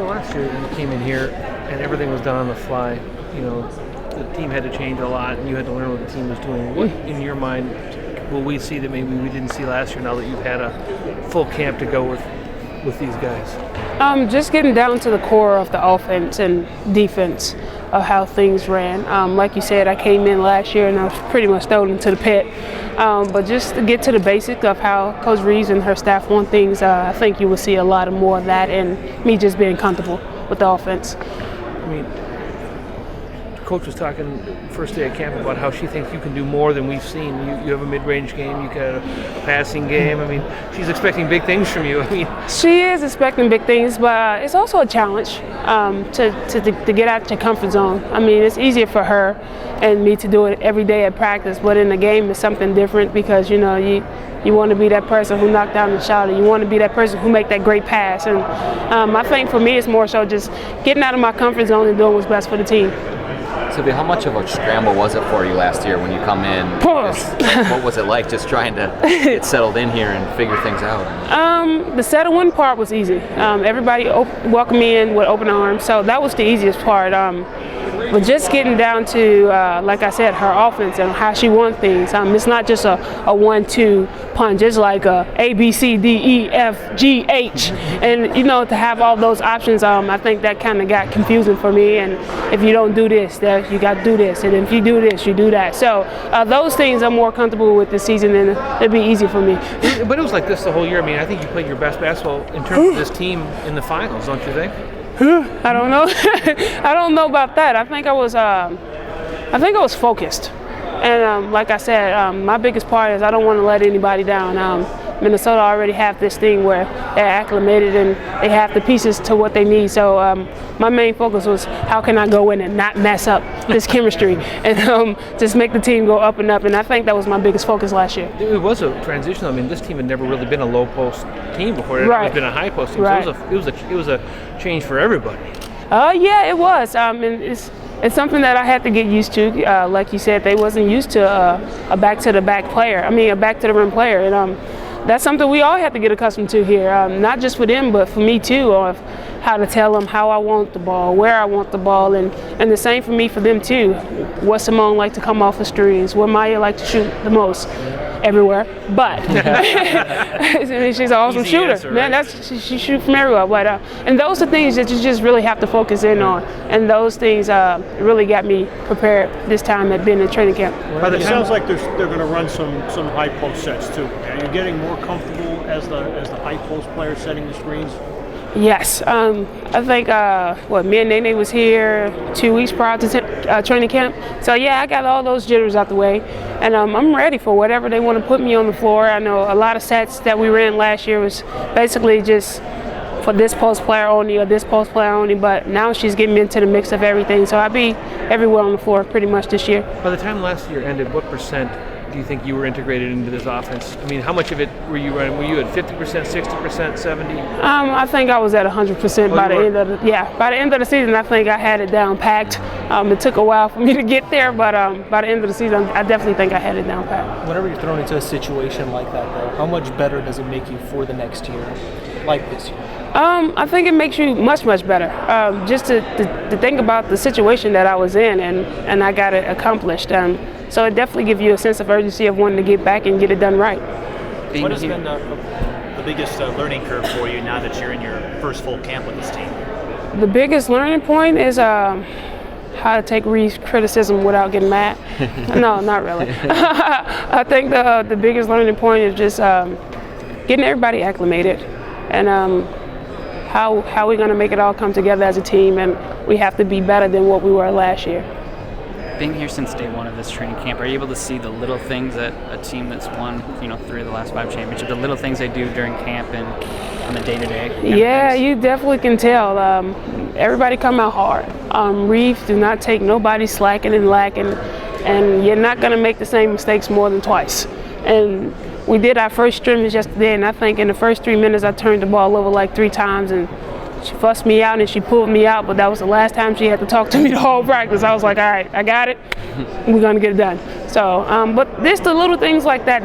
So last year you came in here and everything was done on the fly. You know, the team had to change a lot and you had to learn what the team was doing. What, in your mind, will we see that maybe we didn't see last year now that you've had a full camp to go with these guys? Just getting down to the core of the offense and defense of how things ran. Like you said, I came in last year and I was pretty much thrown into the pit. But just to get to the basics of how Coach Reeves and her staff want things, I think you will see a lot more of that and me just being comfortable with the offense. I mean, Coach was talking first day of camp about how she thinks you can do more than we've seen. You have a mid-range game, you got a passing game. I mean, she's expecting big things from you. I mean, she is expecting big things, but it's also a challenge to get out your comfort zone. I mean, it's easier for her and me to do it every day at practice, but in the game it's something different because, you know, you want to be that person who knocked down the shot, or you want to be that person who make that great pass. And I think for me it's more so just getting out of my comfort zone and doing what's best for the team. Sylvia, how much of a scramble was it for you last year when you come in? What was it like just trying to get settled in here and figure thing out? The settle in part was easy. Everybody welcomed me in with open arms, so that was the easiest part. But just getting down to, like I said, her offense and how she wants things. It's not just a 1-2 punch. It's like A, B, C, D, E, F, G, H. And, you know, to have all those options, I think that kind of got confusing for me. And if you don't do this, you got to do this. And if you do this, you do that. So those things I'm more comfortable with this season, and it'll be easy for me. But it was like this the whole year. I mean, I think you played your best basketball in terms of this team in the finals, don't you think? I don't know. I don't know about that. I think I was focused, and like I said, my biggest part is I don't want to let anybody down. Minnesota already have this thing where they're acclimated and they have the pieces to what they need. So my main focus was how can I go in and not mess up this chemistry and just make the team go up and up. And I think that was my biggest focus last year. It was a transition. I mean, this team had never really been a low post team before. It had been a high post team. Right. So it was a change for everybody. Yeah, it was. And it's something that I had to get used to. Like you said, they wasn't used to a back to the back player. I mean, a back to the rim player. And that's something we all have to get accustomed to here, not just for them, but for me too, of how to tell them how I want the ball, where I want the ball, and the same for me for them too. What Simone like to come off the screens, what Maya like to shoot the most, everywhere. But she's an awesome shooter, answer, man. right? She shoots from everywhere. But and those are things that you just really have to focus in on, and those things really got me prepared this time at being in training camp. It sounds like they're going to run some high post sets too. Are you getting more comfortable as the high post player setting the screens? Yes, I think me and Nene was here 2 weeks prior to training camp. So yeah, I got all those jitters out the way, and I'm ready for whatever they want to put me on the floor. I know a lot of sets that we ran last year was basically just for this post player only or this post player only, but now she's getting me into the mix of everything. So I'll be everywhere on the floor pretty much this year. By the time last year ended, what percent do you think you were integrated into this offense? I mean, how much of it were you running? Were you at 50%, 60%, 70%? I think I was at 100% by the end of the season. I think I had it down packed. It took a while for me to get there, but by the end of the season, I definitely think I had it down packed. Whenever you're thrown into a situation like that, though, how much better does it make you for the next year, like this year? I think it makes you much, much better. Just to think about the situation that I was in, and I got it accomplished. So it definitely gives you a sense of urgency of wanting to get back and get it done right. What has been the biggest learning curve for you now that you're in your first full camp with this team? The biggest learning point is how to take criticism without getting mad. No, not really. I think the biggest learning point is just getting everybody acclimated, and how we're going to make it all come together as a team, and we have to be better than what we were last year. Being here since day one of this training camp, are you able to see the little things that a team that's won, 3 of the last 5 championships, the little things they do during camp and on the day-to-day? Yeah, you definitely can tell. Everybody come out hard. Reeves do not take nobody slacking and lacking, and you're not going to make the same mistakes more than twice. And we did our first scrimmage yesterday, and I think in the first 3 minutes I turned the ball over like 3 times, and she fussed me out and she pulled me out, but that was the last time she had to talk to me the whole practice. I was like, all right, I got it. We're going to get it done. So, but there's the little things like that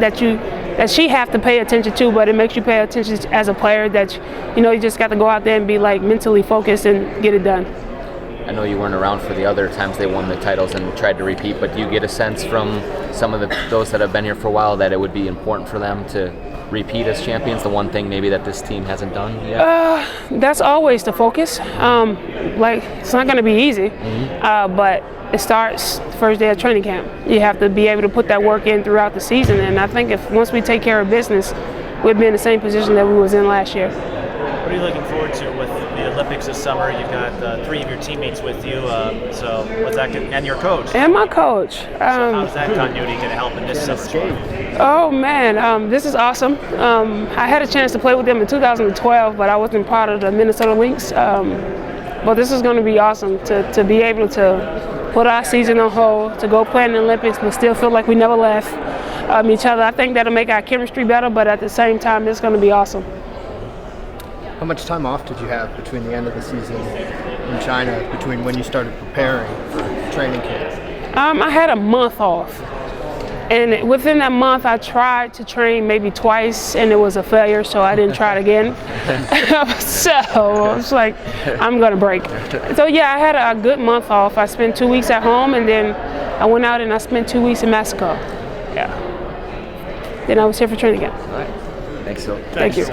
that she have to pay attention to, but it makes you pay attention as a player that, you just got to go out there and be like mentally focused and get it done. I know you weren't around for the other times they won the titles and tried to repeat, but do you get a sense from some of those that have been here for a while that it would be important for them to repeat as champions, the one thing maybe that this team hasn't done yet? That's always the focus. It's not going to be easy, but it starts the first day of training camp. You have to be able to put that work in throughout the season, and I think once we take care of business, we'll be in the same position that we was in last year. What are you looking forward to with the Olympics this summer? You've got 3 of your teammates with you, so what's that and your coach? And my coach. So how's that continuity going to help in this summer? Oh man, this is awesome. I had a chance to play with them in 2012, but I wasn't part of the Minnesota Lynx. But this is going to be awesome to be able to put our season on hold, to go play in the Olympics, but still feel like we never left each other. I think that'll make our chemistry better, but at the same time, it's going to be awesome. How much time off did you have between the end of the season in China, between when you started preparing for training camp? I had a month off. And within that month, I tried to train maybe twice, and it was a failure, so I didn't try it again. So I was like, I'm going to break. So yeah, I had a good month off. I spent 2 weeks at home, and then I went out and I spent 2 weeks in Mexico. Yeah. Then I was here for training camp. All right. Thanks, Phil. Thank you.